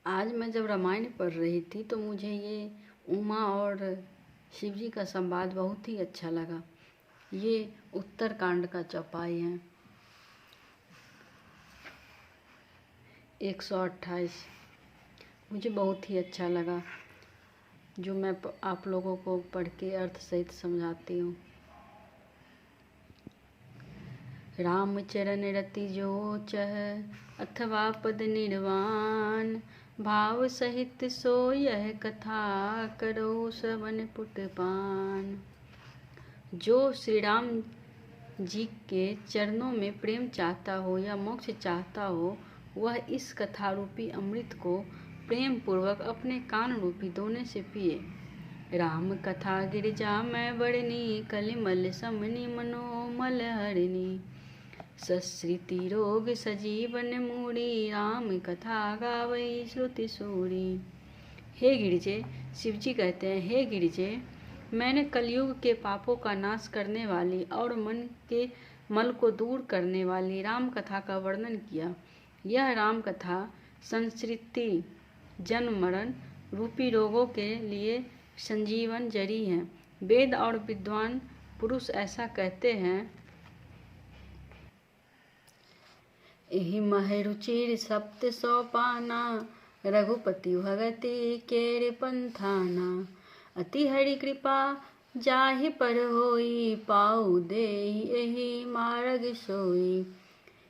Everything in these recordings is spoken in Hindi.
आज मैं जब रामायण पढ़ रही थी तो मुझे ये उमा और शिव जी का संवाद बहुत ही अच्छा लगा। ये उत्तरकांड का चौपाई है 128। मुझे बहुत ही अच्छा लगा, जो मैं आप लोगों को पढ़ के अर्थ सहित समझाती हूँ। राम चरण रति जो चह अथवा पद निर्वाण, भाव सहित सो यह कथा करो श्रवण पुटपान। जो श्री राम जी के चरणों में प्रेम चाहता हो या मोक्ष चाहता हो, वह इस कथा रूपी अमृत को प्रेम पूर्वक अपने कान रूपी दोने से पिए। राम कथा गिरिजा मैं बड़नी, कलिमल समनी मनोमल हरिणी। सस्कृति रोग सजीवन मूढ़ी, राम कथा गावई श्रुति सूरी। हे गिरिजे, शिव जी कहते हैं, हे गिरिजे, मैंने कलयुग के पापों का नाश करने वाली और मन के मल को दूर करने वाली राम कथा का वर्णन किया। यह राम कथा संस्कृति जन्म मरण रूपी रोगों के लिए संजीवन जड़ी है। वेद और विद्वान पुरुष ऐसा कहते हैं। एहि मह रुचिर सप्त सोपाना, रघुपति भगति केर पंथाना। अति हरि कृपा जाहि पर होई, पाऊ देहि एहि मार्ग सोई।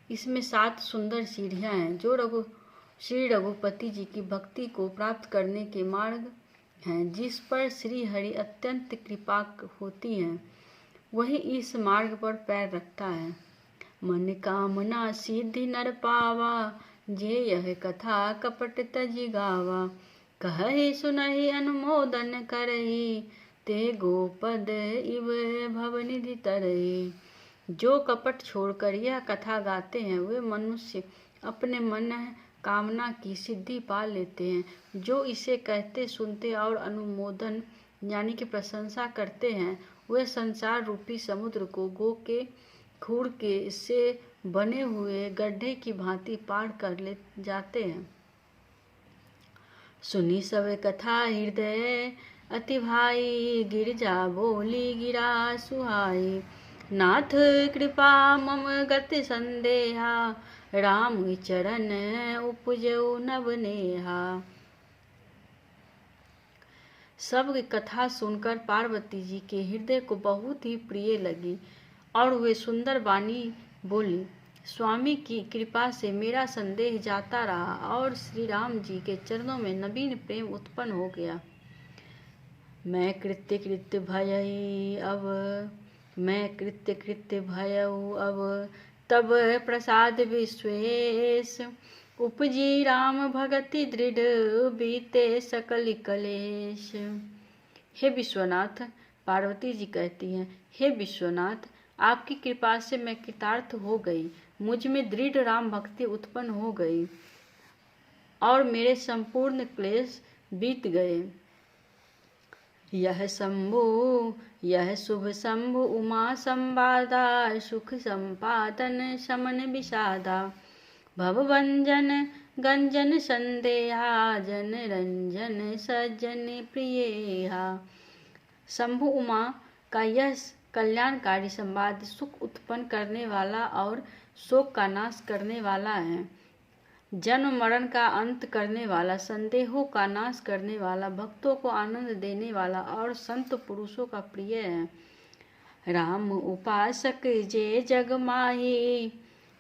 इसमें 7 सुंदर सीढ़ियां हैं जो श्री रघुपति जी की भक्ति को प्राप्त करने के मार्ग हैं, जिस पर श्री हरि अत्यंत कृपा होती है, वही इस मार्ग पर पैर रखता है। मन कामना सिद्धि नर पावा, जे यह कथा कपट तजि गावा। कहहि सुनहि अनुमोदन करहि, ते गोपद इव भवनिधि तरहि। जो कपट छोड़कर यह कथा गाते हैं, वे मनुष्य अपने मन कामना की सिद्धि पा लेते हैं। जो इसे कहते सुनते और अनुमोदन यानी कि प्रशंसा करते हैं, वे संसार रूपी समुद्र को गो के खूर के से बने हुए गड्ढे की भांति पार कर ले जाते हैं। सुनी सब कथा हृदय अति भाई, गिरिजा बोली गिरा सुहाई। नाथ कृपा मम गति संदेहा, राम चरण उपजौ नव नेहा। सब कथा सुनकर पार्वती जी के हृदय को बहुत ही प्रिय लगी और वे सुंदर वाणी बोली। स्वामी की कृपा से मेरा संदेह जाता रहा और श्री राम जी के चरणों में नवीन प्रेम उत्पन्न हो गया। मैं कृत्य कृत्य भयई अब, मैं कृत्य कृत्य भयऊ अब, तब प्रसाद विश्वेश। उपजी राम भगति दृढ़, बीते सकल कलेश। हे विश्वनाथ, पार्वती जी कहती हैं, हे विश्वनाथ, आपकी कृपा से मैं कृतार्थ हो गई। मुझ में दृढ़ राम भक्ति उत्पन्न हो गई और मेरे संपूर्ण क्लेश बीत गए। यह शंभु यह शुभ शंभु उमा संवादा, सुख संपादन शमन विषादा। भवभंजन गंजन संदेहा, जन रंजन सज्जन प्रियेहा। शंभु उमा का यह कल्याणकारी संवाद सुख उत्पन्न करने वाला और शोक का नाश करने वाला है। जन्म मरण का अंत करने वाला, संदेहों का नाश करने वाला, भक्तों को आनंद देने वाला और संत पुरुषों का प्रिय है। राम उपासक जे जग माही,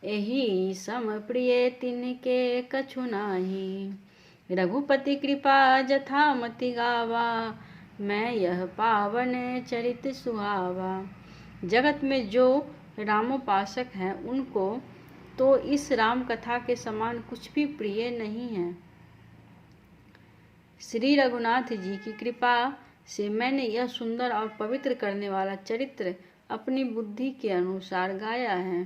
एहि सम प्रिय तिनके कछु नाही। रघुपति कृपा जथा मति गावा, मैं यह पावन चरित सुहावा। जगत में जो रामोपासक हैं, उनको तो इस राम कथा के समान कुछ भी प्रिय नहीं है। श्री रघुनाथ जी की कृपा से मैंने यह सुंदर और पवित्र करने वाला चरित्र अपनी बुद्धि के अनुसार गाया है।